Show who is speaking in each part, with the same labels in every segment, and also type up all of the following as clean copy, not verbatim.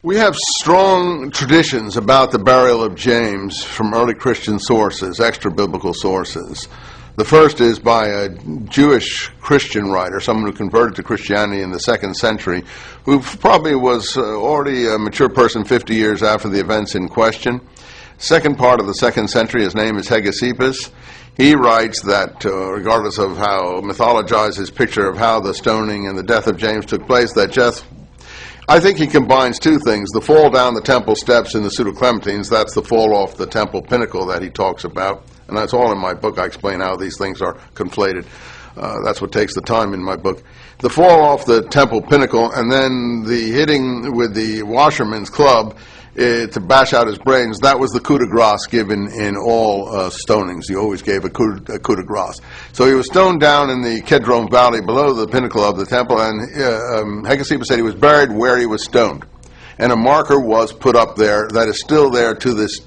Speaker 1: We have strong traditions about the burial of James from early Christian sources, extra-biblical sources. The first is by a Jewish Christian writer, someone who converted to Christianity in the 2nd century, who probably was already a mature person 50 years after the events in question. Second part of the 2nd century, his name is Hegesippus. He writes that, regardless of how mythologized his picture of how the stoning and the death of James took place, that I think he combines two things: the fall down the temple steps in the Pseudo-Clementines, that's the fall off the temple pinnacle that he talks about, and that's all in my book. I explain how these things are conflated. That's what takes the time in my book. The fall off the temple pinnacle, and then the hitting with the washerman's club to bash out his brains. That was the coup de grace given in all stonings. He always gave a coup de grace. So he was stoned down in the Kedron Valley below the pinnacle of the temple, and Hegesippus said he was buried where he was stoned. And a marker was put up there that is still there to this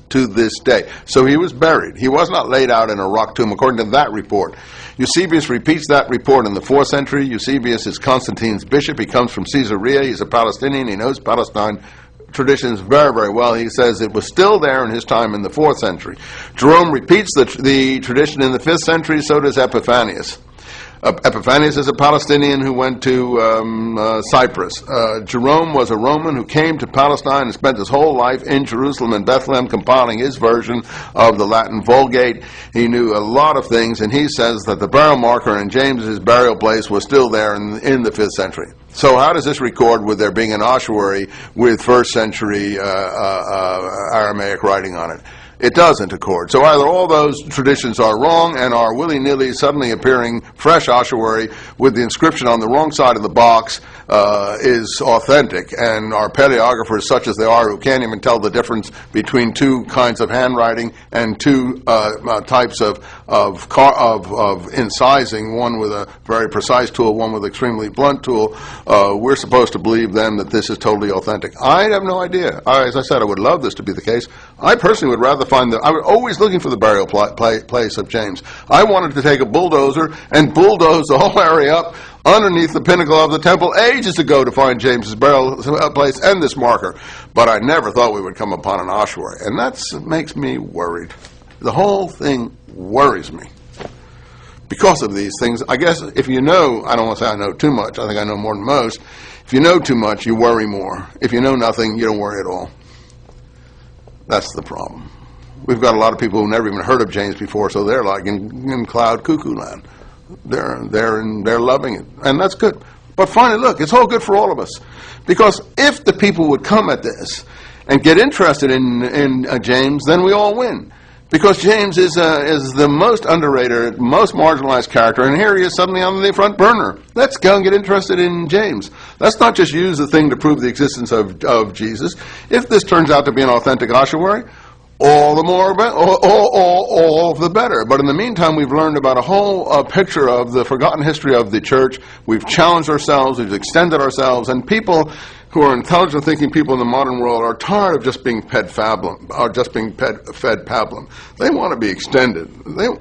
Speaker 1: day. So he was buried. He was not laid out in a rock tomb, according to that report. Eusebius repeats that report in the 4th century. Eusebius is Constantine's bishop. He comes from Caesarea. He's a Palestinian. He knows Palestine traditions very, very well. He says it was still there in his time in the 4th century. Jerome repeats the tradition in the 5th century, so does Epiphanius. Epiphanius is a Palestinian who went to Cyprus. Jerome was a Roman who came to Palestine and spent his whole life in Jerusalem and Bethlehem compiling his version of the Latin Vulgate. He knew a lot of things, and he says that the burial marker in James's burial place was still there in the 5th century. So how does this record with there being an ossuary with 1st century Aramaic writing on it? It doesn't accord. So either all those traditions are wrong and are willy-nilly suddenly appearing fresh ossuary with the inscription on the wrong side of the box is authentic, and our paleographers, such as they are, who can't even tell the difference between two kinds of handwriting and two types of incising, one with a very precise tool, one with an extremely blunt tool, we're supposed to believe them that this is totally authentic. I have no idea. As I said, I would love this to be the case. I personally would rather I was always looking for the burial place of James. I wanted to take a bulldozer and bulldoze the whole area up underneath the pinnacle of the temple ages ago to find James's burial place and this marker. But I never thought we would come upon an ossuary, and that makes me worried. The whole thing worries me because of these things. I guess if you know, I don't want to say I know too much. I think I know more than most. If you know too much, you worry more. If you know nothing, you don't worry at all. That's the problem. We've got a lot of people who never even heard of James before, so they're like in cloud cuckoo land. They're loving it, and that's good. But finally, look, it's all good for all of us, because if the people would come at this and get interested in James, then we all win. Because James is the most underrated, most marginalized character, and here he is suddenly on the front burner. Let's go and get interested in James. Let's not just use the thing to prove the existence of Jesus. If this turns out to be an authentic ossuary, all the more, all the better. But in the meantime, we've learned about a whole picture of the forgotten history of the church. We've challenged ourselves, we've extended ourselves, and people who are intelligent thinking people in the modern world are tired of just being fed pablum. They want to be extended. And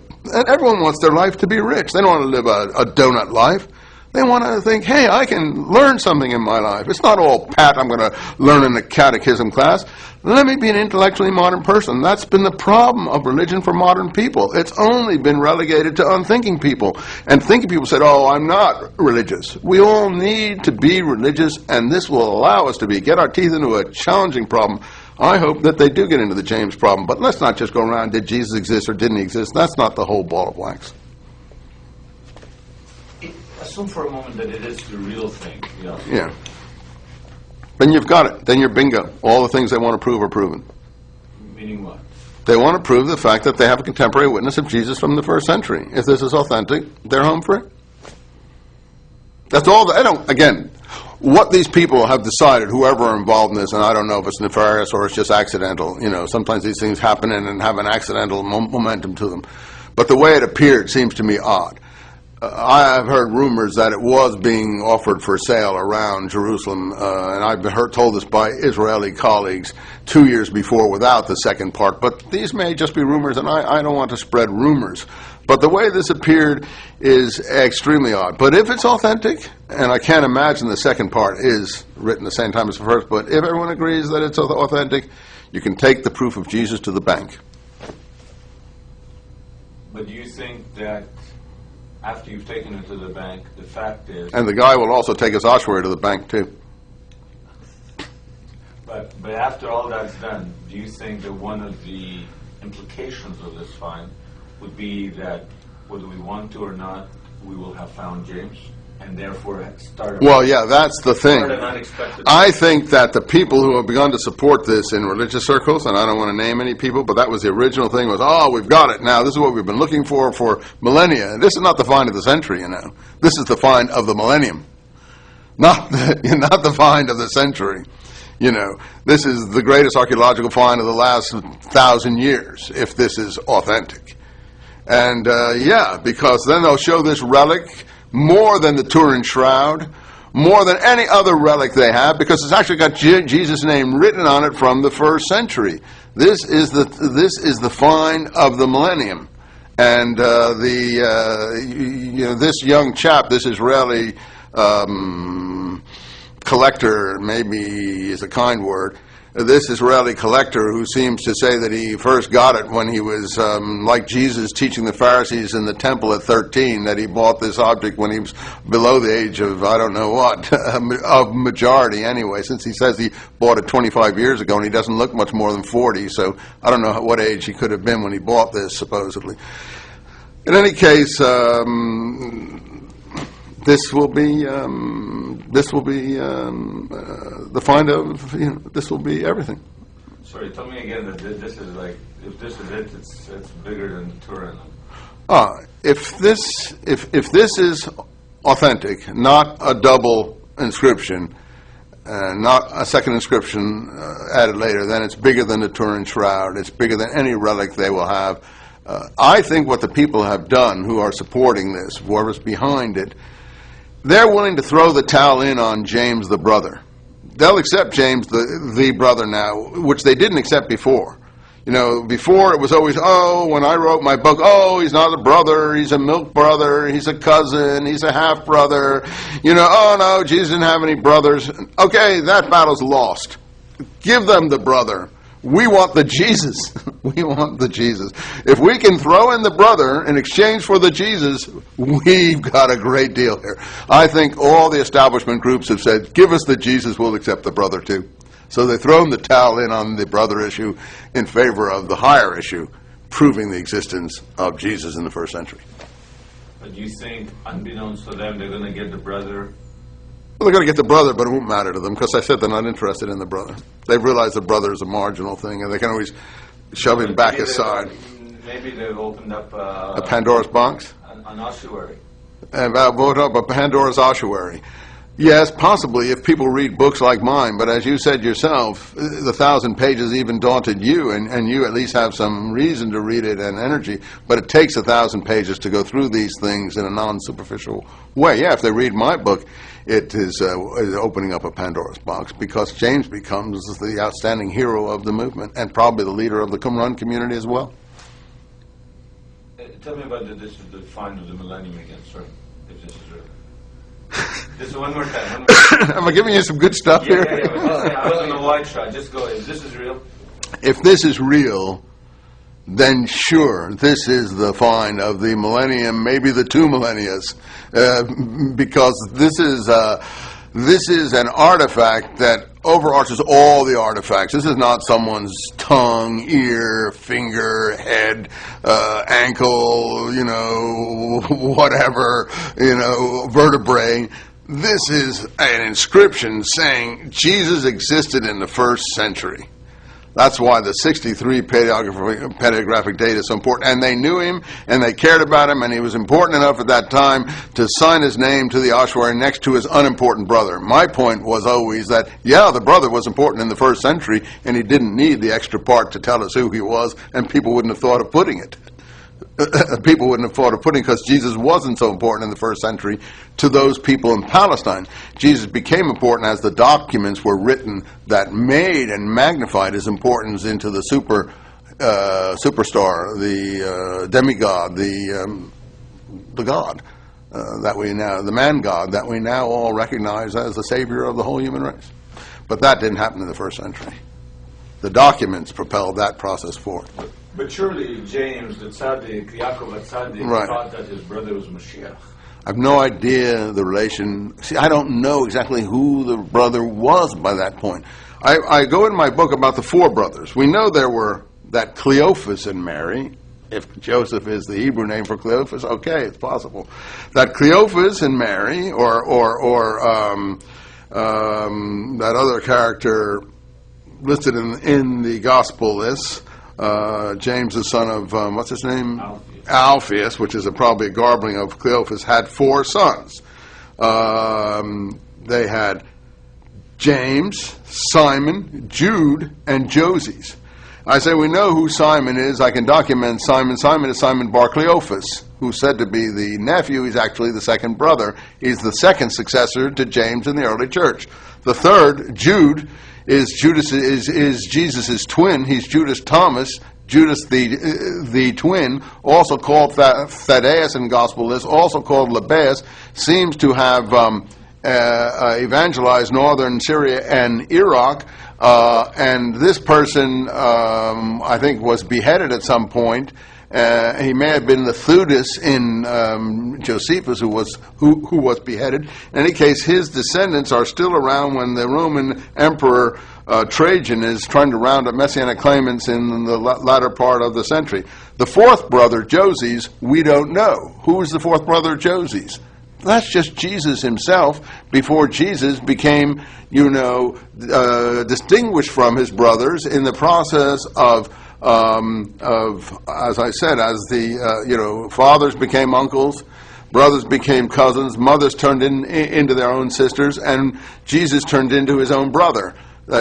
Speaker 1: everyone wants their life to be rich. They don't want to live a donut life. They want to think, hey, I can learn something in my life. It's not all pat, I'm going to learn in a catechism class. Let me be an intellectually modern person. That's been the problem of religion for modern people. It's only been relegated to unthinking people. And thinking people said, oh, I'm not religious. We all need to be religious, and this will allow us to get our teeth into a challenging problem. I hope that they do get into the James problem. But let's not just go around, did Jesus exist or didn't he exist? That's not the whole ball of wax.
Speaker 2: Assume for a moment that it is the real thing.
Speaker 1: Yeah. Then you've got it. Then you're bingo. All the things they want to prove are proven.
Speaker 2: Meaning what?
Speaker 1: They want to prove the fact that they have a contemporary witness of Jesus from the 1st century. If this is authentic, they're home free. That's all. Again, what these people have decided, whoever are involved in this, and I don't know if it's nefarious or it's just accidental. Sometimes these things happen and have an accidental momentum to them. But the way it appeared seems to me odd. I have heard rumors that it was being offered for sale around Jerusalem, and I've been told this by Israeli colleagues 2 years before without the second part. But these may just be rumors, and I don't want to spread rumors. But the way this appeared is extremely odd. But if it's authentic, and I can't imagine the second part is written the same time as the first, but if everyone agrees that it's authentic, you can take the proof of Jesus to the bank.
Speaker 2: But do you think that after you've taken it to the bank, the fact is...
Speaker 1: And the guy will also take his ossuary to the bank, too.
Speaker 2: But after all that's done, do you think that one of the implications of this find would be that whether we want to or not, we will have found James, and therefore start...
Speaker 1: Well, yeah, that's the thing.
Speaker 2: Start an unexpected...
Speaker 1: I think that the people who have begun to support this in religious circles, and I don't want to name any people, but that was the original thing, was, oh, we've got it now. This is what we've been looking for millennia. This is not the find of the century, you know. This is the find of the millennium. Not the find of the century. You know, this is the greatest archaeological find of the last 1,000 years, if this is authentic. And, yeah, because then they'll show this relic more than the Turin Shroud, more than any other relic they have, because it's actually got Jesus' name written on it from the first century. This is the find of the millennium. And this young chap, this Israeli collector, maybe is a kind word, this Israeli collector who seems to say that he first got it when he was like Jesus teaching the Pharisees in the temple at 13, that he bought this object when he was below the age of, I don't know what, of majority anyway, since he says he bought it 25 years ago and he doesn't look much more than 40, so I don't know what age he could have been when he bought this, supposedly. In any case, this will be the find of, this will be everything.
Speaker 2: Sorry, tell me again that this is like, if this is it, it's bigger than Turin.
Speaker 1: If this is authentic, not a double inscription, not a second inscription added later, then it's bigger than the Turin Shroud. It's bigger than any relic they will have. I think what the people have done who are supporting this, whoever's behind it, they're willing to throw the towel in on James the brother. They'll accept James the brother now, which they didn't accept before. You know, before it was always, oh, when I wrote my book, oh, he's not a brother, he's a milk brother, he's a cousin, he's a half-brother. You know, oh, no, Jesus didn't have any brothers. Okay, that battle's lost. Give them the brother. We want the Jesus. We want the Jesus. If we can throw in the brother in exchange for the Jesus, we've got a great deal here. I think all the establishment groups have said, give us the Jesus, we'll accept the brother too. So they've thrown the towel in on the brother issue in favor of the higher issue, proving the existence of Jesus in the first century.
Speaker 2: But you think, unbeknownst to them, they're going to get the brother?
Speaker 1: Well, they're going to get the brother, but it won't matter to them, because I said they're not interested in the brother. They've realized the brother is a marginal thing, and they can always shove him back aside.
Speaker 2: Maybe they've opened up
Speaker 1: a Pandora's box?
Speaker 2: An ossuary.
Speaker 1: And vote up a Pandora's ossuary. Yes, possibly, if people read books like mine, but as you said yourself, the 1,000 pages even daunted you, and you at least have some reason to read it and energy, but it takes 1,000 pages to go through these things in a non-superficial way. Yeah, if they read my book, it is opening up a Pandora's box, because James becomes the outstanding hero of the movement, and probably the leader of the Qumran community as well.
Speaker 2: Tell me about the find of the millennium again, sir, if this is real. Just one more time.
Speaker 1: Am I giving you some good stuff here?
Speaker 2: Yeah. I was on the wide shot. Just go. If this is real.
Speaker 1: If this is real, then sure, this is the find of the millennium, maybe the 2 millennias, because this is an artifact that overarches all the artifacts. This is not someone's tongue, ear, finger, head, ankle, whatever, vertebrae. This is an inscription saying Jesus existed in the first century. That's why the 63 paleographic data is so important. And they knew him, and they cared about him, and he was important enough at that time to sign his name to the ossuary next to his unimportant brother. My point was always that, yeah, the brother was important in the first century, and he didn't need the extra part to tell us who he was, and people wouldn't have thought of putting it. people wouldn't have thought of putting, because Jesus wasn't so important in the first century to those people in Palestine. Jesus became important as the documents were written that made and magnified his importance into the superstar, the demigod, the God that we now, the man God that we now all recognize as the savior of the whole human race. But that didn't happen in the first century. The documents propelled that process forward.
Speaker 2: But surely James, the tzaddik, Yaakov the tzaddik,
Speaker 1: Right.
Speaker 2: thought that his brother was Mashiach.
Speaker 1: I have no idea the relation. See, I don't know exactly who the brother was by that point. I go in my book about the four brothers. We know there were that Cleophas and Mary. If Joseph is the Hebrew name for Cleophas, okay, it's possible. That Cleophas and Mary, or that other character listed in the gospel lists, James, the son of, what's his name? Alphaeus, which is probably a garbling of Cleophas, had four sons. They had James, Simon, Jude, and Joses. I say we know who Simon is. I can document Simon. Simon is Simon Bar Cleophas, who's said to be the nephew. He's actually the second brother. He's the second successor to James in the early church. The third, Jude, is Jesus' twin. He's Judas Thomas, Judas the twin, also called Thaddeus in gospel lists, also called Lebbaeus, seems to have evangelized northern Syria and Iraq. And this person, I think, was beheaded at some point. He may have been the Theudas in Josephus, who was beheaded. In any case, his descendants are still around when the Roman Emperor Trajan is trying to round up Messianic claimants in the latter part of the century. The fourth brother, Joses, we don't know. Who is the fourth brother, Joses? That's just Jesus himself before Jesus became, distinguished from his brothers in the process of as I said, as the fathers became uncles, brothers became cousins, mothers turned into their own sisters, and Jesus turned into his own brother.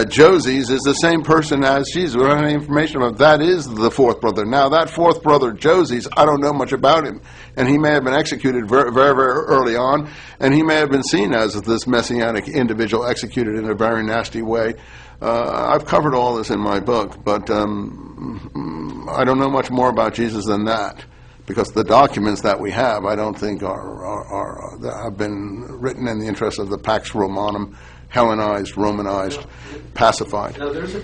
Speaker 1: Joses is the same person as Jesus. We don't have any information about that. Is the fourth brother. Now, that fourth brother, Joses, I don't know much about him. And he may have been executed very, very, very early on, and he may have been seen as this messianic individual executed in a very nasty way. I've covered all this in my book, but I don't know much more about Jesus than that, because the documents that we have, I don't think have been written in the interest of the Pax Romanum, Hellenized, Romanized, pacified.
Speaker 2: Now, there's a